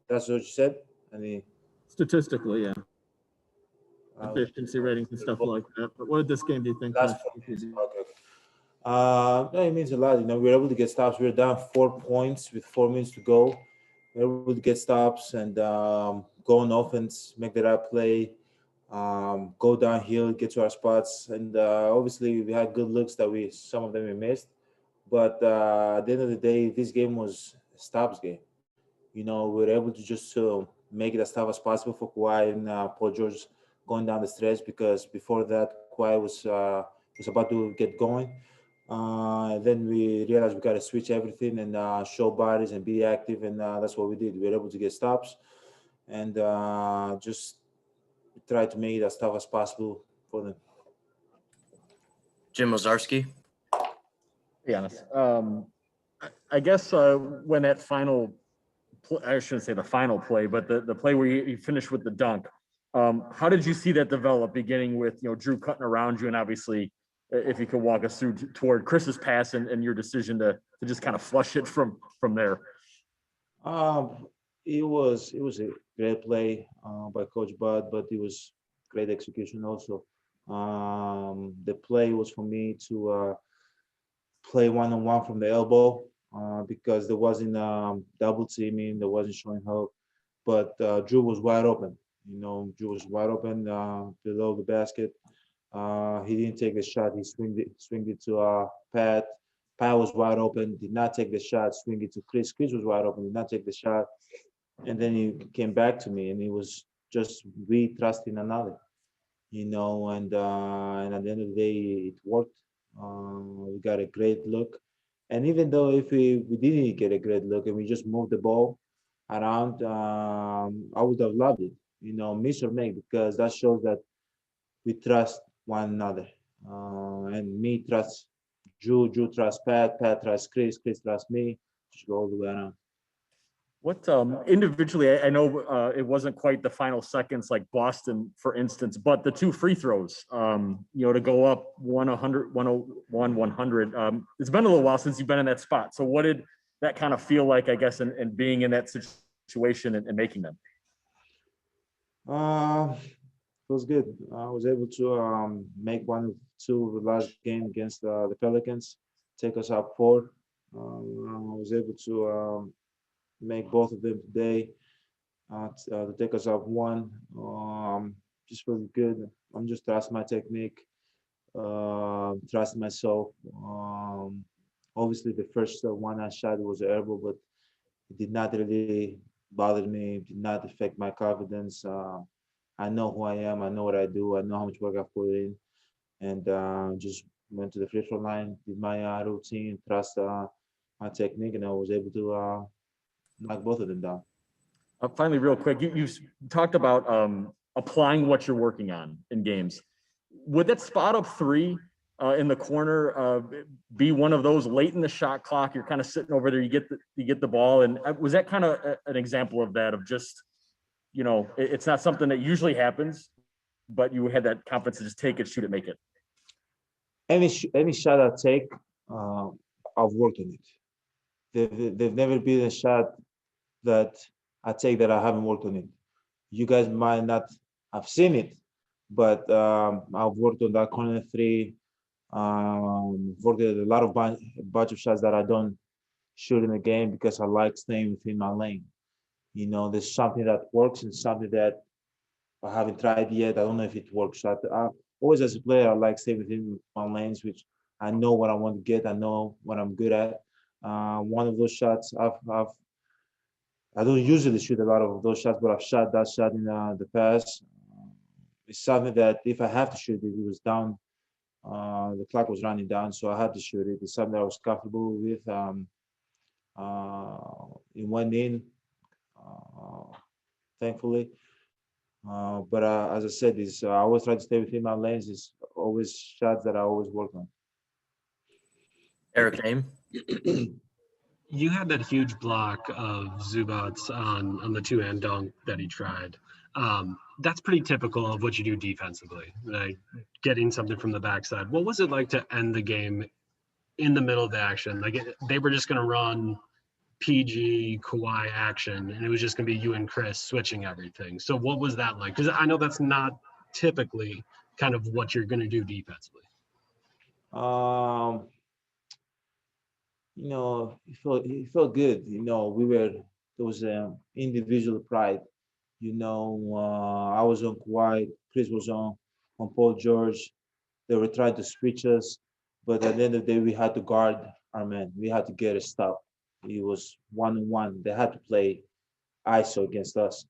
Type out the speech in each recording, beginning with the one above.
That's what you said? Statistically, yeah. Efficiency ratings and stuff like that. But what did this game do you think? Last 4 minutes. Okay. It means a lot. We were able to get stops. We were down 4 points with 4 minutes to go. We were able to get stops and go on offense, make the right play, go downhill, get to our spots. And obviously, we had good looks that some of them we missed. But at the end of the day, this game was a stops game. We were able to just make it as tough as possible for Kawhi and Paul George going down the stretch, because before that, Kawhi was about to get going. Then we realized we got to switch everything and show bodies and be active, and that's what we did. We were able to get stops and just try to make it as tough as possible for them. Jim Ozarski. Giannis. I guess when that final, I shouldn't say the final play, but the play where you finished with the dunk, how did you see that develop, beginning with Drew cutting around you, and obviously if you could walk us through toward Chris's pass and your decision to just kind of flush it from there? It was a great play by Coach Bud, but it was great execution also. The play was for me to play one-on-one from the elbow because there wasn't double teaming, there wasn't showing help, but Drew was wide open. Drew was wide open below the basket. He didn't take the shot. He swinged it to Pat. Pat was wide open, did not take the shot. Swing it to Chris. Chris was wide open, did not take the shot. And then he came back to me, and it was just we trusting another, and at the end of the day, it worked. We got a great look, and even though if we didn't get a great look and we just moved the ball around, I would have loved it, miss or make, because that shows that we trust one another. And me trust Drew trusts Pat trusts Chris trusts me. Just go all the way around. What individually, I know it wasn't quite the final seconds like Boston, for instance, but the 2 free throws, to go up 100, 101, 100. It's been a little while since you've been in that spot. So what did that kind of feel like, I guess, and being in that situation and making them? It was good. I was able to make 1 or 2 the last game against the Pelicans, take us up 4. I was able to make both of them today to take us up 1. Just really good. I'm just trusting my technique, trusting myself. Obviously, the first one I shot was an airball, but it did not really bother me. It did not affect my confidence. I know who I am. I know what I do. I know how much work I've put in, and just went to the free throw line, did my routine, trust my technique, and I was able to knock both of them down. Finally, real quick, you talked about applying what you're working on in games. Would that spot up 3 in the corner be one of those late in the shot clock? You're kind of sitting over there, you get the ball, and was that kind of an example of that, of just, it's not something that usually happens, but you had that confidence to just take it, shoot it, make it? Any shot I take, I've worked on it. There've never been a shot that I take that I haven't worked on it. You guys might not have seen it, but I've worked on that corner 3. Worked at a lot of bunch of shots that I don't shoot in the game because I like staying within my lane. There's something that works and something that I haven't tried yet. I don't know if it works. I always, as a player, I like staying within my lanes, which I know what I want to get. I know what I'm good at. One of those shots, I don't usually shoot a lot of those shots, but I've shot that shot in the past. It's something that if I have to shoot it, it was down. The clock was running down, so I had to shoot it. It's something that I was comfortable with. It went in, thankfully. But as I said, I always try to stay within my lanes. It's always shots that I always work on. Eric Name. You had that huge block of Zubats on the 2-hand dunk that he tried. That's pretty typical of what you do defensively, like getting something from the backside. What was it like to end the game in the middle of the action? Like they were just going to run PG Kawhi action, and it was just going to be you and Chris switching everything. So what was that like? Because I know that's not typically kind of what you're going to do defensively. Um, it felt good. There was individual pride. I was on Kawhi, Chris was on Paul George. They were trying to switch us, but at the end of the day, we had to guard our man. We had to get a stop. It was 1-on-1. They had to play ISO against us.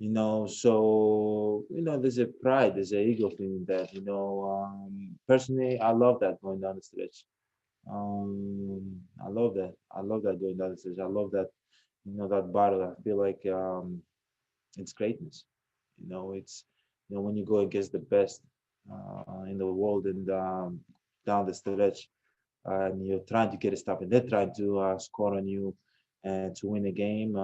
So there's a pride, there's an ego thing in that. Personally, I love that going down the stretch. I love that. I love that going down the stretch. I love that. That battle. I feel like it's greatness. It's when you go against the best in the world and down the stretch, and you're trying to get a stop, and they're trying to score on you and to win a game.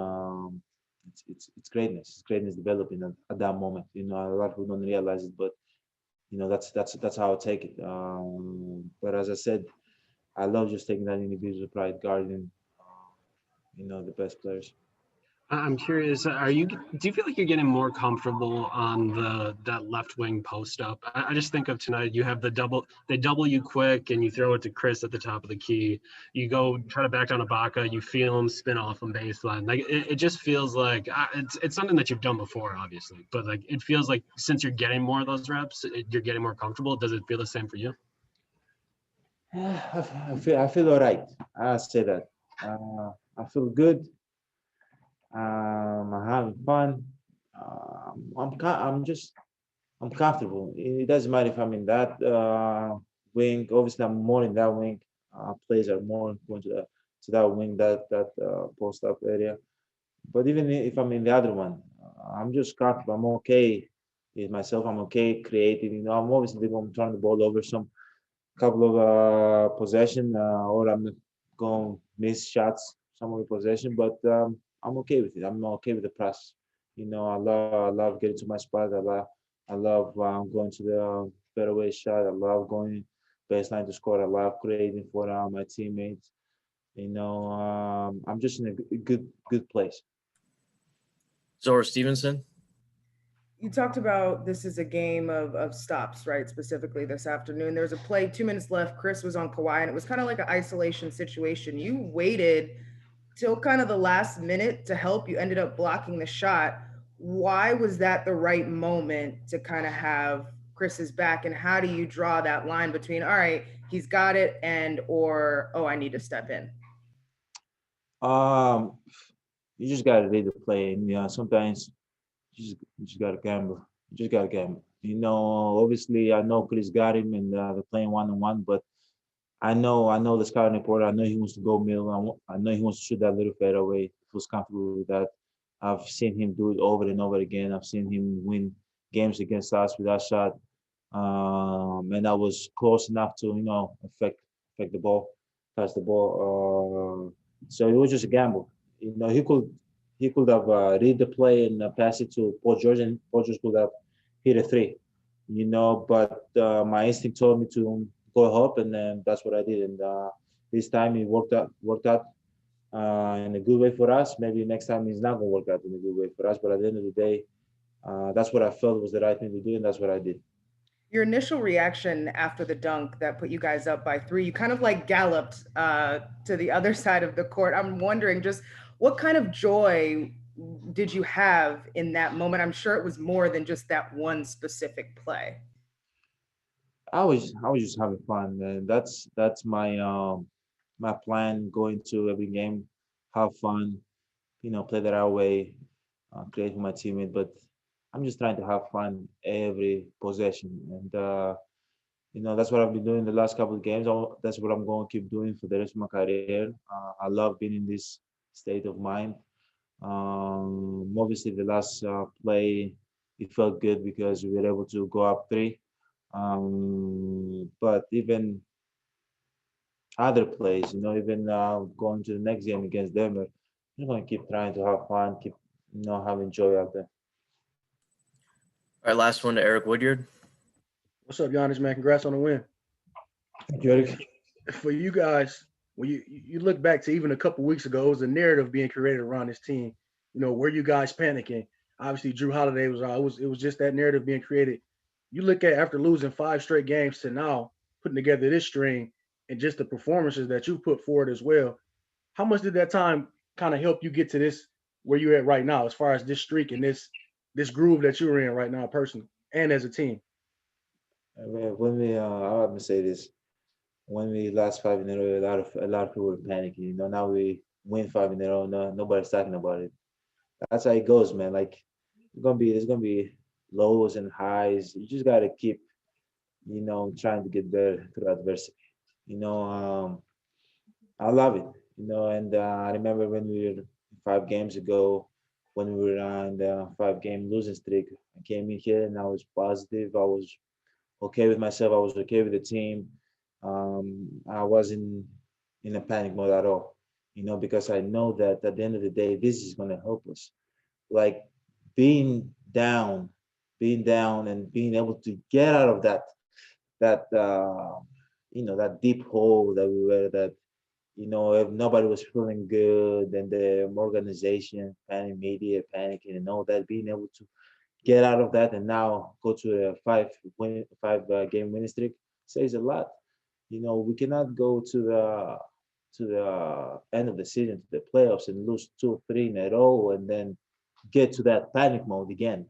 It's greatness. It's greatness developing at that moment. A lot of people don't realize it, but that's how I take it. But as I said, I love just taking that individual pride, guarding, the best players. I'm curious, do you feel like you're getting more comfortable on that left wing post up? I just think of tonight, you have they double you quick and you throw it to Chris at the top of the key. You go try to back down Ibaka, you feel him spin off on baseline. Like it just feels like it's something that you've done before, obviously, but like it feels like since you're getting more of those reps, you're getting more comfortable. Does it feel the same for you? I feel all right. I say that. I feel good. I'm having fun. I'm comfortable. It doesn't matter if I'm in that wing. Obviously, I'm more in that wing. Players are more going to that wing, that post up area. But even if I'm in the other one, I'm just comfortable. I'm okay with myself. I'm okay creating. I'm obviously going to turn the ball over some couple of possession, or I'm going to miss shots some of the possession. But I'm okay with it. I'm okay with the press. I love getting to my spot. I love going to the fairway shot. I love going baseline to score. I love creating for my teammates. I'm just in a good place. Zora Stevenson. You talked about this is a game of stops, right? Specifically this afternoon. There was a play, 2 minutes left. Chris was on Kawhi, and it was kind of like an isolation situation. You waited till kind of the last minute to help. You ended up blocking the shot. Why was that the right moment to kind of have Chris's back? And how do you draw that line between, all right, he's got it, or, oh, I need to step in? You just gotta read the play, and sometimes you just gotta gamble. You just gotta gamble. Obviously, I know Chris got him, and they're playing 1-on-1, but I know the scouting report. I know he wants to go middle. I know he wants to shoot that little fadeaway. He feels comfortable with that. I've seen him do it over and over again. I've seen him win games against us with that shot, and that was close enough to affect the ball, touch the ball. So it was just a gamble. He could have read the play and pass it to Paul George, and Paul George could have hit a three. But my instinct told me to go up, and then that's what I did. And this time it worked out in a good way for us. Maybe next time it's not gonna work out in a good way for us. But at the end of the day, that's what I felt was the right thing to do, and that's what I did. Your initial reaction after the dunk that put you guys up by 3, you kind of like galloped to the other side of the court. I'm wondering just what kind of joy did you have in that moment? I'm sure it was more than just that one specific play. I was just having fun, man. That's my plan going to every game, have fun, play that our way, create for my teammate. But I'm just trying to have fun every possession, and that's what I've been doing the last couple of games. That's what I'm going to keep doing for the rest of my career. I love being in this state of mind. Obviously, the last play, it felt good because we were able to go up 3. But even other plays, even going to the next game against Denver, I'm going to keep trying to have fun, keep having joy out there. All right, last one to Eric Woodyard. What's up, Giannis, man? Congrats on the win. Thank you, Eric. For you guys, when you look back to even a couple weeks ago, it was a narrative being created around this team. You know, were you guys panicking? Obviously, Drew Holiday was out. It was just that narrative being created. You look at after losing 5 straight games to now putting together this string and just the performances that you put forward as well. How much did that time kind of help you get to this where you're at right now, as far as this streak and this groove that you're in right now, personally and as a team? When we, I'm gonna say this, when we lost 5 in a row, a lot of people were panicking. You know, now we win 5 in a row. No, nobody's talking about it. That's how it goes, man. Like there's gonna be lows and highs. You just gotta keep, trying to get better through adversity. You know, I love it. And I remember when we were 5 games ago, when we were on the 5 game losing streak. I came in here and I was positive. I was okay with myself. I was okay with the team. I wasn't in a panic mode at all. Because I know that at the end of the day, this is gonna help us. Like being down, and being able to get out of that deep hole that we were, that if nobody was feeling good, and the organization, panic, media panicking, and all that, being able to get out of that and now go to a five game winning streak says a lot. We cannot go to the end of the season, to the playoffs, and lose 2 or 3 in a row, and then get to that panic mode again.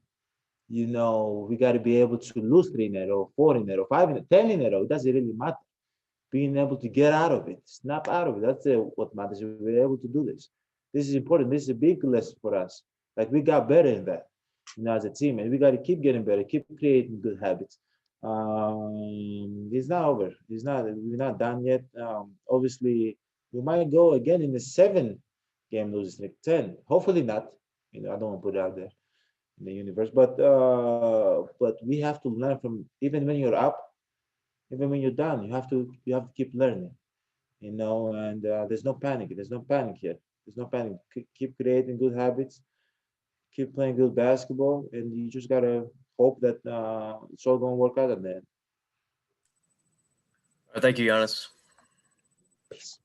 We got to be able to lose 3 in a row, 4 in a row, 5 10 in a row. It doesn't really matter. Being able to get out of it, snap out of it. That's what matters. We're able to do this. This is important. This is a big lesson for us. Like we got better in that, as a team, and we got to keep getting better, keep creating good habits. It's not over. We're not done yet. Obviously, we might go again in the 7 game losing streak, 10. Hopefully not. I don't want to put it out there in the universe, but we have to learn from, even when you're up, even when you're down. You have to keep learning. And there's no panic. There's no panic here. There's no panic. Keep creating good habits. Keep playing good basketball, and you just gotta hope that it's all gonna work out at the end. Thank you, Giannis. Peace.